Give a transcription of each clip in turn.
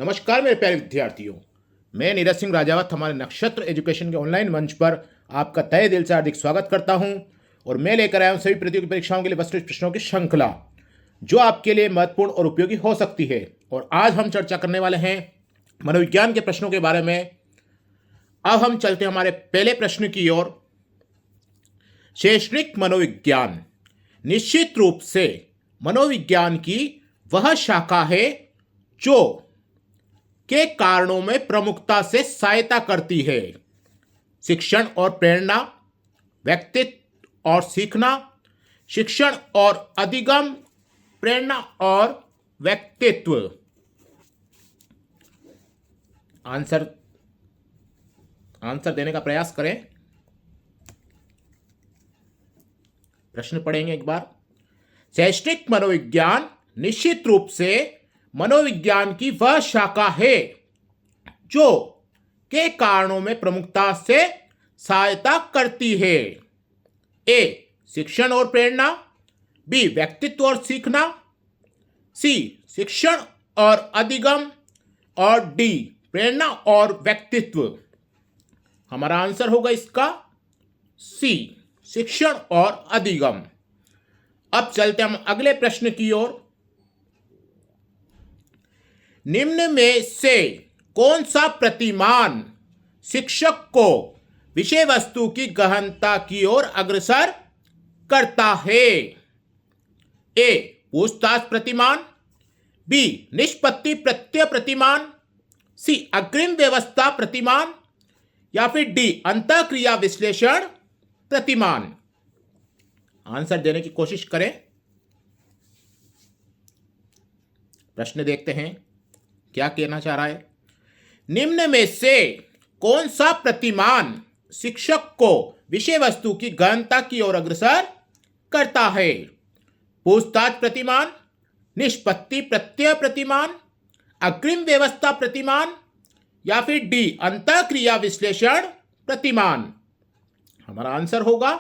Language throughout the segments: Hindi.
नमस्कार मेरे प्यारे विद्यार्थियों, मैं नीरज सिंह राजावत हमारे नक्षत्र एजुकेशन के ऑनलाइन मंच पर आपका तहे दिल से हार्दिक स्वागत करता हूं। और मैं लेकर आया हूं सभी प्रतियोगी परीक्षाओं के लिए वस्तुनिष्ठ प्रश्नों की श्रृंखला जो आपके लिए महत्वपूर्ण और उपयोगी हो सकती है। और आज हम चर्चा करने वाले हैं मनोविज्ञान के प्रश्नों के बारे में। अब हम चलते हैं हमारे पहले प्रश्न की ओर। शैक्षणिक मनोविज्ञान निश्चित रूप से मनोविज्ञान की वह शाखा है जो के कारणों में प्रमुखता से सहायता करती है। शिक्षण और प्रेरणा, व्यक्तित्व और सीखना, शिक्षण और अधिगम, प्रेरणा और व्यक्तित्व। आंसर देने का प्रयास करें। प्रश्न पढ़ेंगे एक बार। शैक्षणिक मनोविज्ञान निश्चित रूप से मनोविज्ञान की वह शाखा है जो के कारणों में प्रमुखता से सहायता करती है। ए. शिक्षण और प्रेरणा, बी. व्यक्तित्व और सीखना, सी. शिक्षण और अधिगम, और डी. प्रेरणा और व्यक्तित्व। हमारा आंसर होगा इसका सी. शिक्षण और अधिगम। अब चलते हम अगले प्रश्न की ओर। निम्न में से कौन सा प्रतिमान शिक्षक को विषय वस्तु की गहनता की ओर अग्रसर करता है? ए. पूछताछ प्रतिमान, बी. निष्पत्ति प्रत्यय प्रतिमान, सी. अग्रिम व्यवस्था प्रतिमान, या फिर डी. अंतःक्रिया विश्लेषण प्रतिमान। आंसर देने की कोशिश करें। प्रश्न देखते हैं क्या कहना चाह रहा है। निम्न में से कौन सा प्रतिमान शिक्षक को विषय वस्तु की गहनता की ओर अग्रसर करता है? पूछताछ प्रतिमान, निष्पत्ति प्रत्यय प्रतिमान, अग्रिम व्यवस्था प्रतिमान, या फिर डी. अंतःक्रिया विश्लेषण प्रतिमान। हमारा आंसर होगा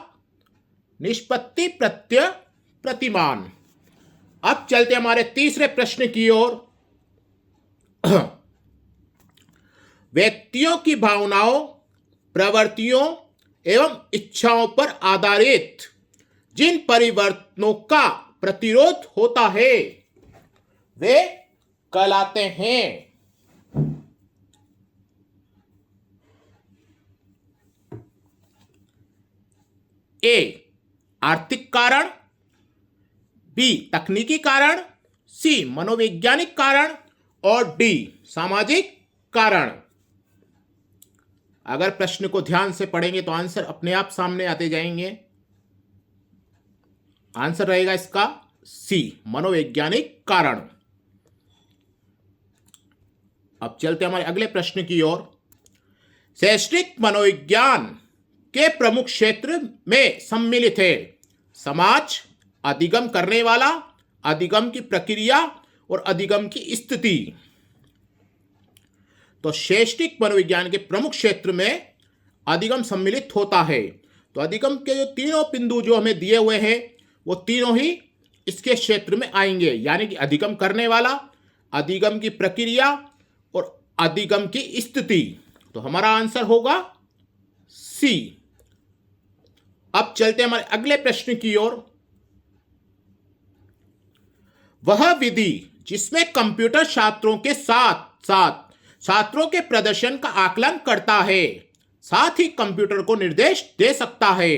निष्पत्ति प्रत्यय प्रतिमान। अब चलते हमारे तीसरे प्रश्न की ओर। व्यक्तियों की भावनाओं, प्रवृत्तियों एवं इच्छाओं पर आधारित जिन परिवर्तनों का प्रतिरोध होता है वे कहलाते हैं। ए. आर्थिक कारण, बी. तकनीकी कारण, सी. मनोवैज्ञानिक कारण, और डी. सामाजिक कारण। अगर प्रश्न को ध्यान से पढ़ेंगे तो आंसर अपने आप सामने आते जाएंगे। आंसर रहेगा इसका सी. मनोवैज्ञानिक कारण। अब चलते हमारे अगले प्रश्न की ओर। शैक्षणिक मनोविज्ञान के प्रमुख क्षेत्र में सम्मिलित है समाज, अधिगम करने वाला, अधिगम की प्रक्रिया और अधिगम की स्थिति। तो शैक्षणिक मनोविज्ञान के प्रमुख क्षेत्र में अधिगम सम्मिलित होता है। तो अधिगम के जो तीनों बिंदु जो हमें दिए हुए हैं वो तीनों ही इसके क्षेत्र में आएंगे, यानी कि अधिगम करने वाला, अधिगम की प्रक्रिया और अधिगम की स्थिति। तो हमारा आंसर होगा सी। अब चलते हमारे अगले प्रश्न की ओर। वह विधि जिसमें कंप्यूटर छात्रों के साथ साथ छात्रों के प्रदर्शन का आकलन करता है, साथ ही कंप्यूटर को निर्देश दे सकता है।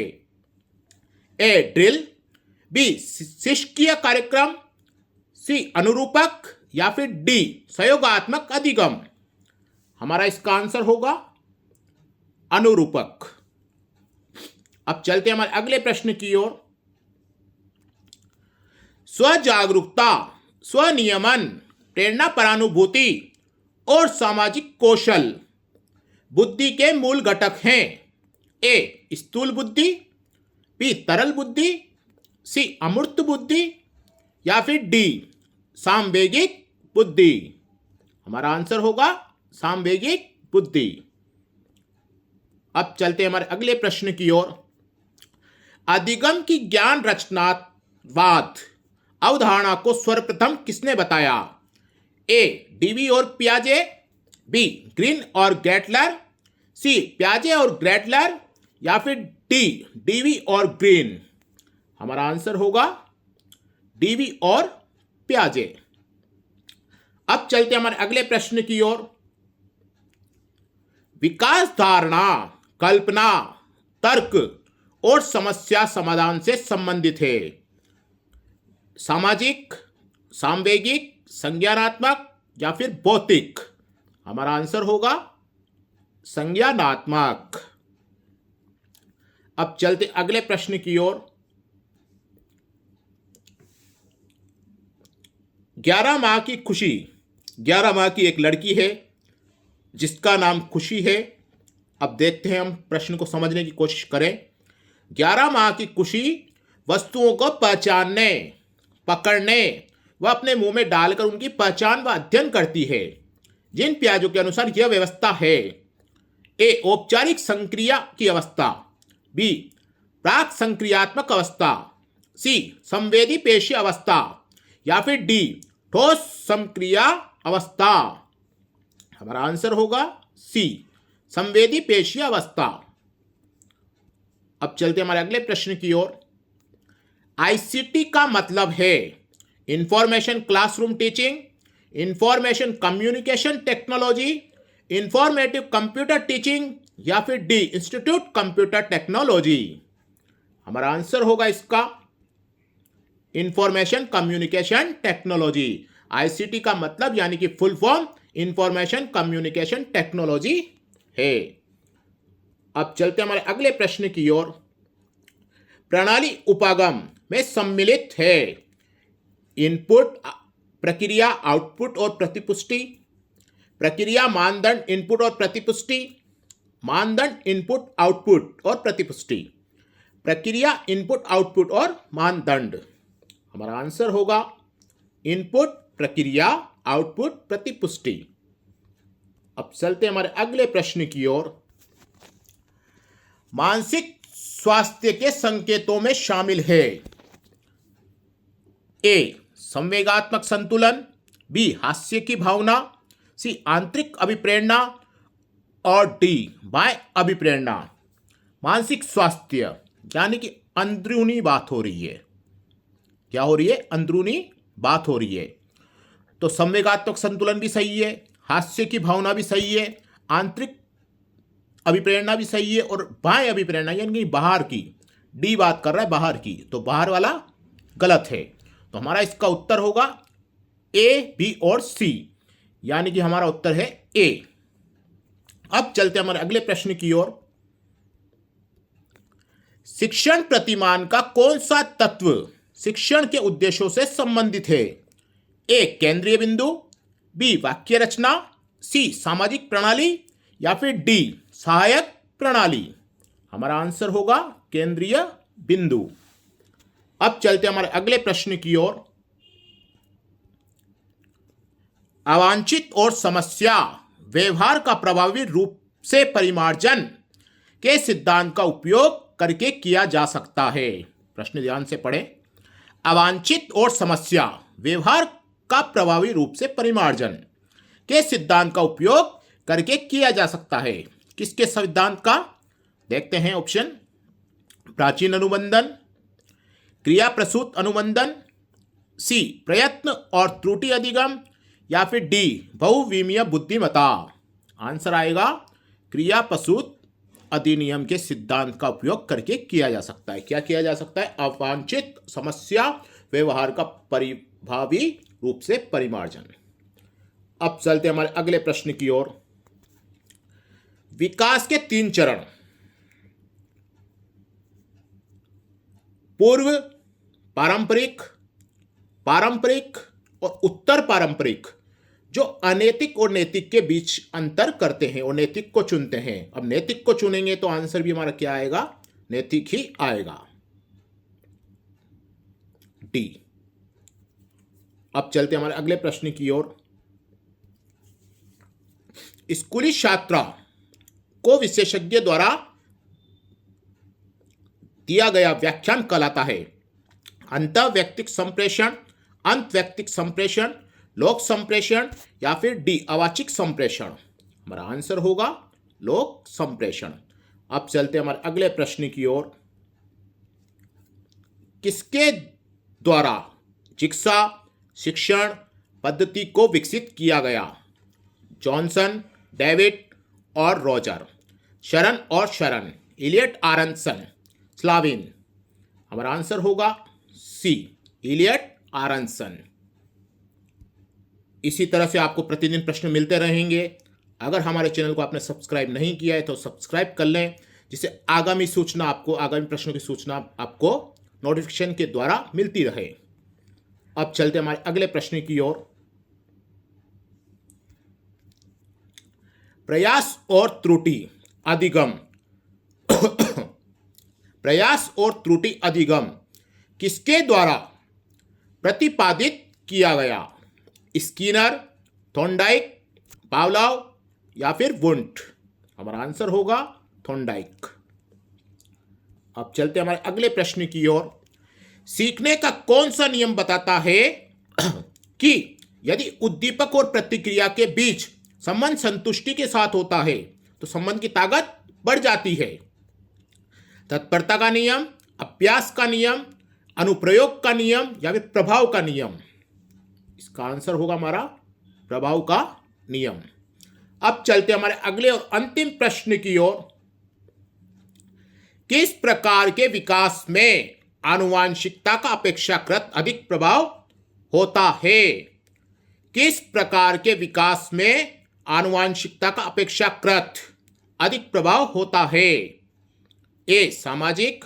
ए. Drill, B. शिक्षकीय कार्यक्रम, सी. अनुरूपक, या फिर डी. सहयोगात्मक अधिगम। हमारा इसका आंसर होगा अनुरूपक। अब चलते हमारे अगले प्रश्न की ओर। स्वजागरूकता, स्वनियमन, प्रेरणा परानुभूति और सामाजिक कौशल बुद्धि के मूल घटक हैं। ए. स्थूल बुद्धि, बी. तरल बुद्धि, सी. अमूर्त बुद्धि, या फिर डी. सामवेगिक बुद्धि। हमारा आंसर होगा सामवेगिक बुद्धि। अब चलते हमारे अगले प्रश्न की ओर। अधिगम की ज्ञान रचनावाद अवधारणा को सर्वप्रथम किसने बताया? ए डीवी और पियाजे, बी ग्रीन और गैटलर, सी पियाजे और ग्रैटलर, या फिर डी डीवी और ग्रीन। हमारा आंसर होगा डीवी और पियाजे। अब चलते हमारे अगले प्रश्न की ओर। विकास धारणा कल्पना, तर्क और समस्या समाधान से संबंधित है। सामाजिक, सांवेगिक, संज्ञानात्मक या फिर भौतिक। हमारा आंसर होगा संज्ञानात्मक। अब चलते अगले प्रश्न की ओर। 11 माह की खुशी, 11 माह की एक लड़की है जिसका नाम खुशी है। अब देखते हैं, हम प्रश्न को समझने की कोशिश करें। 11 माह की खुशी वस्तुओं को पहचानने, पकड़ने व अपने मुंह में डालकर उनकी पहचान व अध्ययन करती है। जिन पियाजों के अनुसार यह व्यवस्था है: ए औपचारिक संक्रिया की अवस्था, बी प्राक संक्रियात्मक अवस्था, सी संवेदी पेशी अवस्था, या फिर डी ठोस संक्रिया अवस्था। हमारा आंसर होगा सी संवेदी पेशी अवस्था। अब चलते हमारे अगले प्रश्न की ओर। आईसीटी का मतलब है information classroom teaching, information communication technology, informative computer teaching, या फिर डी इंस्टीट्यूट कंप्यूटर टेक्नोलॉजी। हमारा आंसर होगा इसका इंफॉर्मेशन कम्युनिकेशन टेक्नोलॉजी। आईसीटी का मतलब यानी कि full form information communication technology है। अब चलते हमारे अगले प्रश्न की ओर। प्रणाली उपागम में सम्मिलित है इनपुट, प्रक्रिया, आउटपुट और प्रतिपुष्टि, प्रक्रिया, मानदंड, इनपुट और प्रतिपुष्टि, मानदंड, इनपुट, आउटपुट और प्रतिपुष्टि, प्रक्रिया, इनपुट, आउटपुट और मानदंड। हमारा आंसर होगा इनपुट, प्रक्रिया, आउटपुट, प्रतिपुष्टि। अब चलते हमारे अगले प्रश्न की ओर। मानसिक स्वास्थ्य के संकेतों में शामिल है: ए संवेगात्मक संतुलन, बी हास्य की भावना, सी आंतरिक अभिप्रेरणा, और डी बाह्य अभिप्रेरणा। मानसिक स्वास्थ्य यानी कि अंदरूनी बात हो रही है। क्या हो रही है? अंदरूनी बात हो रही है। तो संवेगात्मक संतुलन भी सही है, हास्य की भावना भी सही है, आंतरिक अभिप्रेरणा भी सही है, और बाह्य अभिप्रेरणा यानी कि बाहर की, डी बात कर रहा है बाहर की, तो बाहर वाला गलत है। तो हमारा इसका उत्तर होगा ए, बी और सी, यानी कि हमारा उत्तर है ए। अब चलते हमारे अगले प्रश्न की ओर। शिक्षण प्रतिमान का कौन सा तत्व शिक्षण के उद्देश्यों से संबंधित है? ए केंद्रीय बिंदु, बी वाक्य रचना, सी सामाजिक प्रणाली, या फिर डी सहायक प्रणाली। हमारा आंसर होगा केंद्रीय बिंदु। अब चलते हमारे अगले प्रश्न की ओर। अवांछित और समस्या व्यवहार का प्रभावी रूप से परिमार्जन के सिद्धांत का उपयोग करके किया जा सकता है। प्रश्न ध्यान से पढ़ें। अवांछित और समस्या व्यवहार का प्रभावी रूप से परिमार्जन के सिद्धांत का उपयोग करके किया जा सकता है। किसके सिद्धांत का? देखते हैं ऑप्शन। प्राचीन अनुबंधन, क्रिया प्रसूत अनुबंधन, सी प्रयत्न और त्रुटि अधिगम, या फिर डी बहुविमीय बुद्धिमत्ता। आंसर आएगा क्रिया प्रसूत अधिनियम के सिद्धांत का उपयोग करके किया जा सकता है। क्या किया जा सकता है? अवांछित समस्या व्यवहार का प्रभावी रूप से परिमार्जन। अब चलते हमारे अगले प्रश्न की ओर। विकास के 3 चरण: पूर्व पारंपरिक, पारंपरिक और उत्तर पारंपरिक, जो अनैतिक और नैतिक के बीच अंतर करते हैं और नैतिक को चुनते हैं। अब नैतिक को चुनेंगे तो आंसर भी हमारा क्या आएगा? नैतिक ही आएगा, डी। अब चलते हमारे अगले प्रश्न की ओर। स्कूली छात्रा को विशेषज्ञ द्वारा दिया गया व्याख्यान कहलाता है अंतःवैयक्तिक संप्रेषण, अंतःवैयक्तिक संप्रेषण, लोक संप्रेषण या फिर डी अवाचिक संप्रेषण। हमारा आंसर होगा लोक संप्रेषण। अब चलते हमारे अगले प्रश्न की ओर। किसके द्वारा चिकित्सा शिक्षण पद्धति को विकसित किया गया? जॉनसन, डेविड और रॉजर, शरण और शरण, इलियट आरनसन, स्लाविन। हमारा आंसर होगा सी इलियट आरनसन। इसी तरह से आपको प्रतिदिन प्रश्न मिलते रहेंगे। अगर हमारे चैनल को आपने सब्सक्राइब नहीं किया है तो सब्सक्राइब कर लें, जिससे आगामी प्रश्नों की सूचना आपको नोटिफिकेशन के द्वारा मिलती रहे। अब चलते हमारे अगले प्रश्न की ओर। प्रयास और त्रुटि अधिगम प्रयास और त्रुटि अधिगम किसके द्वारा प्रतिपादित किया गया? स्किनर, थॉर्नडाइक, पावलोव या फिर वुंट। हमारा आंसर होगा थॉर्नडाइक। अब चलते हमारे अगले प्रश्न की ओर। सीखने का कौन सा नियम बताता है कि यदि उद्दीपक और प्रतिक्रिया के बीच संबंध संतुष्टि के साथ होता है तो संबंध की ताकत बढ़ जाती है? तत्परता का नियम, अभ्यास का नियम, अनुप्रयोग का नियम या फिर प्रभाव का नियम। इसका आंसर होगा हमारा प्रभाव का नियम। अब चलते हमारे अगले और अंतिम प्रश्न की ओर। किस प्रकार के विकास में आनुवांशिकता का अपेक्षाकृत अधिक प्रभाव होता है? किस प्रकार के विकास में आनुवांशिकता का अपेक्षाकृत अधिक प्रभाव होता है? ए सामाजिक,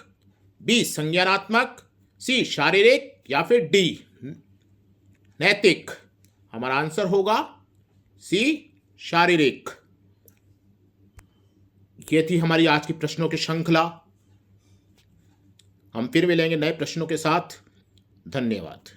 बी संज्ञानात्मक, सी शारीरिक या फिर डी नैतिक। हमारा आंसर होगा सी शारीरिक। ये थी हमारी आज की प्रश्नों की श्रृंखला। हम फिर मिलेंगे नए प्रश्नों के साथ। धन्यवाद।